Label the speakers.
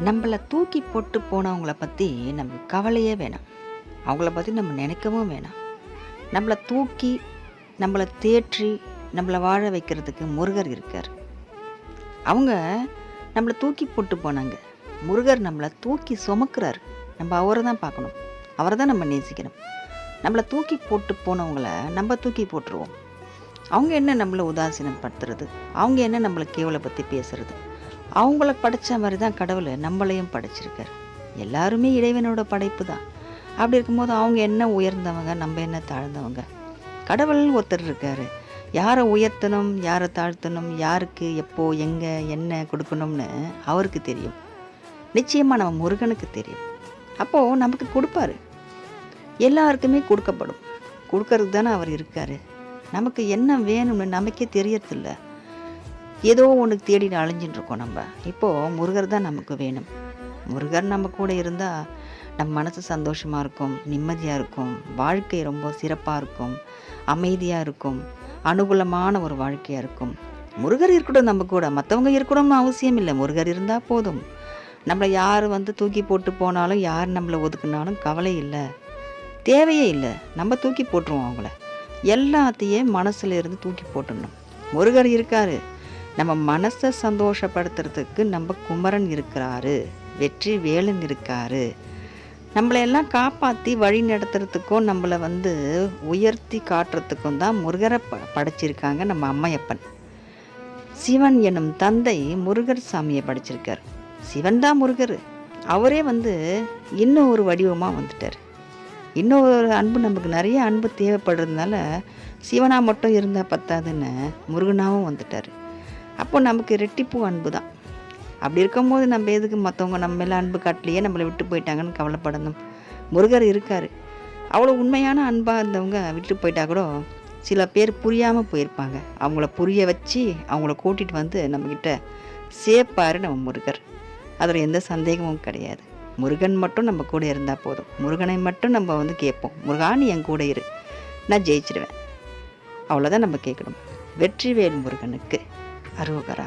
Speaker 1: நம்மள தூக்கி போட்டு போனவங்கள பற்றி நமக்கு கவலையே வேணாம். அவங்கள பற்றி நம்ம நினைக்கவும் வேணாம். நம்மள தூக்கி, நம்மள தேற்றி, நம்மள வாழ வைக்கிறதுக்கு முருகர் இருக்கார். அவங்க நம்மள தூக்கி போட்டு போனாங்க. முருகர் நம்மள தூக்கி சுமக்கிறார். நம்ம அவரை தான் பார்க்கணும். அவரை தான் நம்ம நேசிக்கணும். நம்மள தூக்கி போட்டு போனவங்கள நம்ம தூக்கி போட்டுருவோம். அவங்க என்ன நம்மளை உதாசீனப்படுத்துறது? அவங்க என்ன நம்மளை கேவலப்படுத்தி பேசுறது? அவங்கள படைச்ச மாதிரி தான் கடவுள் நம்மளையும் படைச்சிருக்கார். எல்லாருமே இறைவனோட படைப்பு தான். அப்படி இருக்கும்போது அவங்க என்ன உயர்ந்தவங்க, நம்ம என்ன தாழ்ந்தவங்க? கடவுள்னு ஒருத்தர் இருக்கார். யாரை உயர்த்தணும், யாரை தாழ்த்தணும், யாருக்கு எப்போ எங்கே என்ன கொடுக்கணும்னு அவருக்கு தெரியும். நிச்சயமாக நம்ம முருகனுக்கு தெரியும். அப்போது நமக்கு கொடுப்பாரு. எல்லாருக்குமே கொடுக்கப்படும். கொடுக்கறதுக்கு தானே அவர் இருக்கார். நமக்கு என்ன வேணும்னு நமக்கே தெரியறதில்ல. ஏதோ ஒன்றுக்கு தேடிட்டு அலைஞ்சின்னு இருக்கோம் நம்ம. இப்போது முருகர் தான் நமக்கு வேணும். முருகர் நம்ம கூட இருந்தால் நம்ம மனசு சந்தோஷமாக இருக்கும், நிம்மதியாக இருக்கும், வாழ்க்கை ரொம்ப சிறப்பாக இருக்கும், அமைதியாக இருக்கும், அனுகூலமான ஒரு வாழ்க்கையாக இருக்கும். முருகர் இருக்கட்டும் நம்ம கூட, மற்றவங்க இருக்கணும்னு அவசியம் இல்லை. முருகர் இருந்தால் போதும். நம்மளை யார் தூக்கி போட்டு போனாலும், யார் நம்மளை ஒதுக்குனாலும் கவலை இல்லை, தேவையே இல்லை. நம்ம தூக்கி போட்டுருவோம் அவங்கள. எல்லாத்தையும் மனசில் இருந்து தூக்கி போட்டுடணும். முருகர் இருக்கார். நம்ம மனசை சந்தோஷப்படுத்துறதுக்கு நம்ம குமரன் இருக்கிறாரு, வெற்றி வேலன் இருக்காரு. நம்மளையெல்லாம் காப்பாற்றி வழி நடத்துறதுக்கும் நம்மளை உயர்த்தி காட்டுறதுக்கும் தான் முருகரை படைச்சிருக்காங்க நம்ம அம்மையப்பன். சிவன் எனும் தந்தை முருகர் சாமியை படைச்சிருக்கார். சிவன் தான் முருகர். அவரே இன்னும் ஒரு வடிவமாக வந்துட்டார். இன்னொரு அன்பு, நமக்கு நிறைய அன்பு தேவைப்படுறதுனால சிவனாக மட்டும் இருந்தால் பத்தாதுன்னு முருகனாகவும் வந்துட்டார். அப்போ நமக்கு ரெட்டிப்பு அன்பு தான். அப்படி இருக்கும்போது நம்ம எதுக்கு மற்றவங்க நம்ம மேலே அன்பு காட்டலையே, நம்மளை விட்டு போயிட்டாங்கன்னு கவலைப்படணும்? முருகர் இருக்கார். அவ்வளோ உண்மையான அன்பாக இருந்தவங்க விட்டு போயிட்டா கூட சில பேர் புரியாமல் போயிருப்பாங்க. அவங்கள புரிய வச்சு அவங்கள கூட்டிகிட்டு நம்மக்கிட்ட சேர்ப்பார் நம்ம முருகர். அதில் எந்த சந்தேகமும் கிடையாது. முருகன் மட்டும் நம்ம கூட இருந்தால் போதும். முருகனை மட்டும் நம்ம கேட்போம். முருகா நீ என் கூட இரு, நான் ஜெயிச்சிடுவேன். அவ்வளோதான் நம்ம கேட்கணும். வெற்றிவேல் முருகனுக்கு அரோகரா.